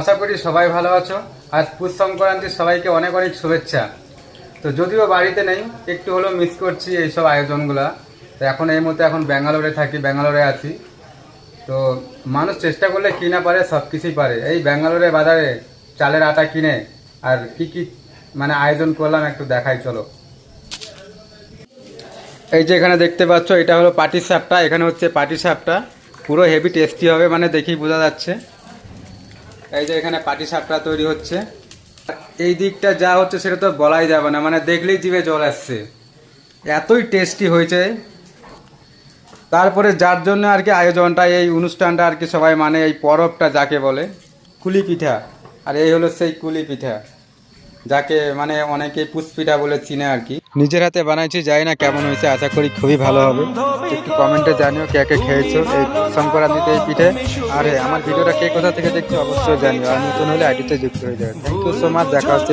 আশা করি সবাই ভালো আছো। আজ পুষ সংক্রান্তির সবাইকে অনেক অনেক শুভেচ্ছা। তো যদিও বাড়িতে নেই, একটু হলেও মিস করছি এইসব আয়োজনগুলা। তো এখন এই মুহূর্তে এখন ব্যাঙ্গালোরে থাকি, ব্যাঙ্গালোরে আছি। তো মানুষ চেষ্টা করলে কি না পারে, সব কিছুই পারে। এই ব্যাঙ্গালোরে বাজারে চালের আটা কিনে আর কি কি মানে আয়োজন করলাম একটু দেখাই চলো। এই যে এখানে দেখতে পাচ্ছ, এটা হলো পাটি সাপটা। এখানে হচ্ছে পাটি সাপটা, পুরো হেভি টেস্টি হবে, মানে দেখেই বোঝা যাচ্ছে। এই যে এখানে পাটি সাপটা তৈরি হচ্ছে। এই দিকটা যা হচ্ছে সেটা তো বলাই যাবে না, মানে দেখলেই জিভে জল আসছে, এতই টেস্টি হয়েছে। তারপরে যার জন্য আর কি আয়োজনটা, এই অনুষ্ঠানটা আর কি সবাই মানে এই পরবটা যাকে বলে কুলি পিঠা। আর এই হলো সেই কুলি পিঠা, যাকে মানে অনেকে পুষ পিঠা বলে চিনে আর কি। নিজের হাতে বানাইছি, জানি না কেমন হয়েছে, আশা করি খুবই ভালো হবে। একটু কমেন্টে জানিও কে কে খেয়েছো এই সংক্রান্তিতে এই পিঠে। আর হ্যাঁ, আমার ভিডিওটা কে কোথা থেকে দেখছো অবশ্যই জানিও। আর নতুন হলে আইডিতে যুক্ত হয়ে যাবে। থ্যাংক ইউ সো মাচ, দেখা হচ্ছে।